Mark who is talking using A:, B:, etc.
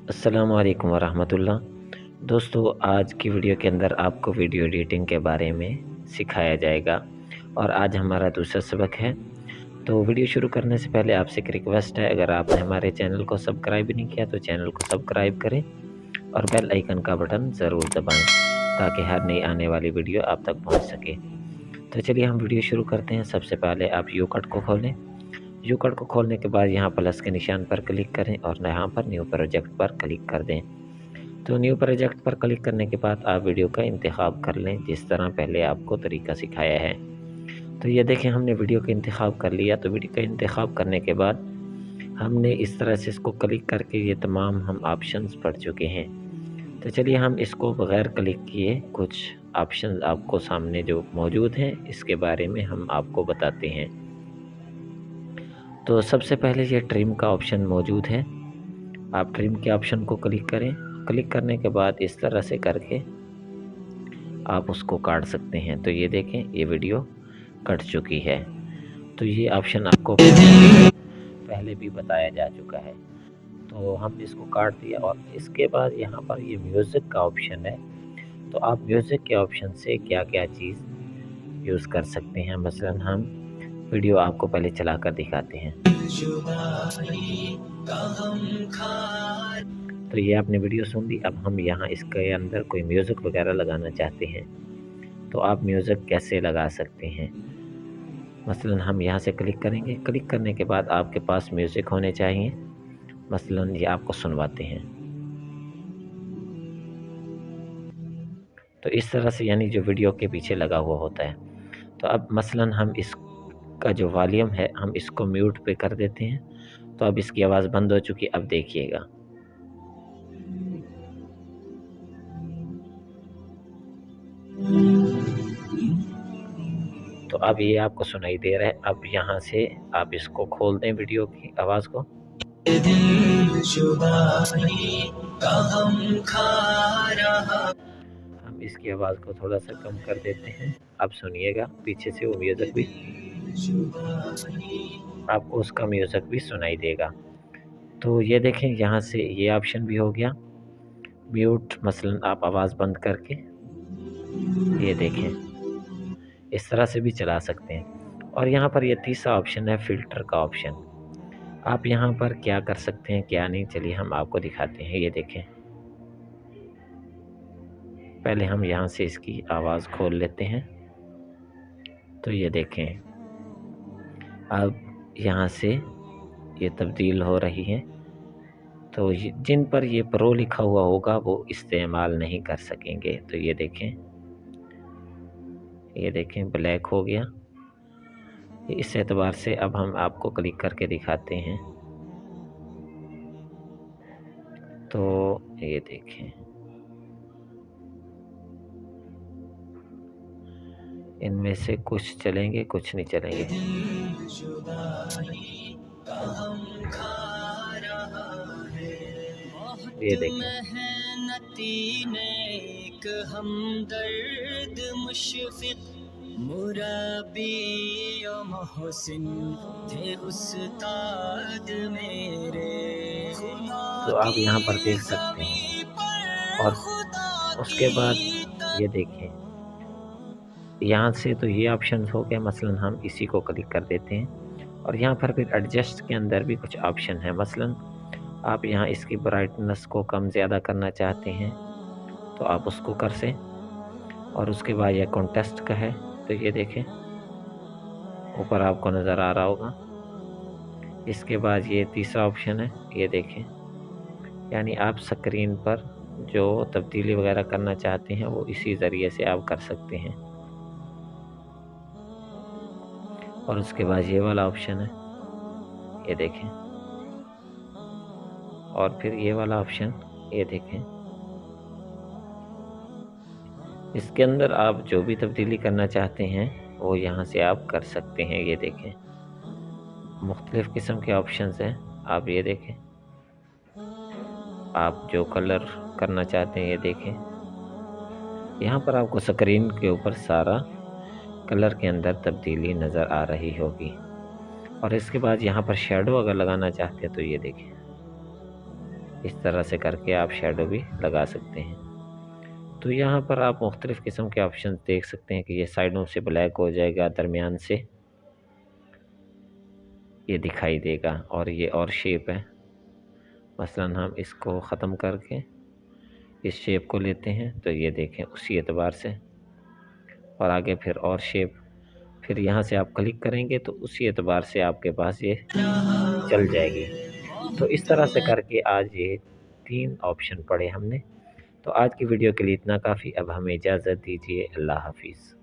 A: अस्सलाम वालेकुम वरहमतुल्लाह। दोस्तों, आज की वीडियो के अंदर आपको वीडियो एडिटिंग के बारे में सिखाया जाएगा और आज हमारा दूसरा सबक है। तो वीडियो शुरू करने से पहले आपसे एक रिक्वेस्ट है, अगर आपने हमारे चैनल को सब्सक्राइब नहीं किया तो चैनल को सब्सक्राइब करें और बेल आइकन का बटन ज़रूर दबाएं ताकि हर नई आने वाली वीडियो आप तक पहुंच सके। तो चलिए हम वीडियो शुरू करते हैं। सबसे पहले आप यूकट को खोलें। यूकट को खोलने के बाद यहाँ प्लस के निशान पर क्लिक करें और यहाँ पर न्यू प्रोजेक्ट पर क्लिक कर दें। तो न्यू प्रोजेक्ट पर क्लिक करने के बाद आप वीडियो का इंतखाब कर लें, जिस तरह पहले आपको तरीका सिखाया है। तो ये देखें, हमने वीडियो का इंतखाब कर लिया। तो वीडियो का इंतखाब करने के बाद हमने इस तरह से इसको क्लिक करके ये तमाम हम ऑप्शंस पढ़ चुके हैं। तो चलिए हम इसको बग़ैर क्लिक किए कुछ ऑप्शंस आपको सामने जो मौजूद हैं इसके बारे में हम आपको बताते हैं। तो सबसे पहले ये ट्रिम का ऑप्शन मौजूद है। आप ट्रिम के ऑप्शन को क्लिक करें। क्लिक करने के बाद इस तरह से करके आप उसको काट सकते हैं। तो ये देखें, ये वीडियो कट चुकी है। तो ये ऑप्शन आपको पहले भी बताया जा चुका है। तो हम इसको काट दिया और इसके बाद यहाँ पर ये म्यूज़िक का ऑप्शन है। तो आप म्यूज़िक के ऑप्शन से क्या क्या चीज़ यूज़ कर सकते हैं। मसलन हम वीडियो आपको पहले चला कर दिखाते हैं। तो ये आपने वीडियो सुन ली। अब हम यहाँ इसके अंदर कोई म्यूज़िक वगैरह लगाना चाहते हैं तो आप म्यूज़िक कैसे लगा सकते हैं। मसलन हम यहाँ से क्लिक करेंगे। क्लिक करने के बाद आपके पास म्यूज़िक होने चाहिए। मसलन ये आपको सुनवाते हैं। तो इस तरह से, यानी जो वीडियो के पीछे लगा हुआ होता है। तो अब मसलन हम इसका जो वॉल्यूम है हम इसको म्यूट पे कर देते हैं। तो अब इसकी आवाज़ बंद हो चुकी। अब देखिएगा, तो अब ये आपको सुनाई दे रहा है। अब यहाँ से आप इसको खोल दें वीडियो की आवाज़ को। हम इसकी आवाज़ को थोड़ा सा कम कर देते हैं। अब सुनिएगा, पीछे से वो म्यूज़िक भी आपको, उसका म्यूज़िक भी सुनाई देगा। तो ये देखें, यहाँ से ये ऑप्शन भी हो गया म्यूट। मसलन आप आवाज़ बंद करके ये देखें, इस तरह से भी चला सकते हैं। और यहाँ पर ये तीसरा ऑप्शन है फ़िल्टर का ऑप्शन। आप यहाँ पर क्या कर सकते हैं क्या नहीं, चलिए हम आपको दिखाते हैं। ये देखें, पहले हम यहाँ से इसकी आवाज़ खोल लेते हैं। तो ये देखें, अब यहाँ से ये तब्दील हो रही है। तो जिन पर ये प्रो लिखा हुआ होगा वो इस्तेमाल नहीं कर सकेंगे। तो ये देखें ब्लैक हो गया। इस एतबार से अब हम आपको क्लिक करके दिखाते हैं। तो ये देखें, इनमें से कुछ चलेंगे कुछ नहीं चलेंगे। ये देखें, हमदर्द मुशफिक मुरब्बी मोहसिन थे उस्ताद मेरे। तो आप यहाँ पर देख सकते हैं। और उसके बाद ये देखें, यहाँ से तो ये ऑप्शन हो गया। मसलन हम इसी को क्लिक कर देते हैं और यहाँ पर फिर एडजस्ट के अंदर भी कुछ ऑप्शन है। मसलन आप यहाँ इसकी ब्राइटनेस को कम ज़्यादा करना चाहते हैं तो आप उसको कर से। और उसके बाद यह कॉन्टेस्ट का है। तो ये देखें, ऊपर आपको नज़र आ रहा होगा। इसके बाद ये तीसरा ऑप्शन है, ये देखें, यानी आप स्क्रीन पर जो तब्दीली वगैरह करना चाहते हैं वो इसी ज़रिए से आप कर सकते हैं। और उसके बाद ये वाला ऑप्शन है, ये देखें। और फिर ये वाला ऑप्शन, ये देखें। इसके अंदर आप जो भी तब्दीली करना चाहते हैं वो यहाँ से आप कर सकते हैं। ये देखें, मुख्तलिफ़ किस्म के ऑप्शंस हैं। आप ये देखें, आप जो कलर करना चाहते हैं ये देखें। यहाँ पर आपको स्क्रीन के ऊपर सारा कलर के अंदर तब्दीली नज़र आ रही होगी। और इसके बाद यहाँ पर शैडो अगर लगाना चाहते हैं तो ये देखें, اس طرح سے کر کے آپ شیڈو بھی لگا سکتے ہیں۔ تو یہاں پر آپ مختلف قسم کے آپشنز دیکھ سکتے ہیں کہ یہ سائڈوں سے بلیک ہو جائے گا، درمیان سے یہ دکھائی دے گا، اور یہ اور شیپ ہے۔ مثلاً ہم اس کو ختم کر کے اس شیپ کو لیتے ہیں تو یہ دیکھیں اسی اعتبار سے، اور آگے پھر اور شیپ، پھر یہاں سے آپ کلک کریں گے تو اسی اعتبار سے آپ کے پاس یہ چل جائے گی۔ تو اس طرح سے کر کے آج یہ 3 آپشن پڑھے ہم نے۔ تو آج کی ویڈیو کے لیے اتنا کافی، اب ہمیں اجازت دیجیے، اللہ حافظ۔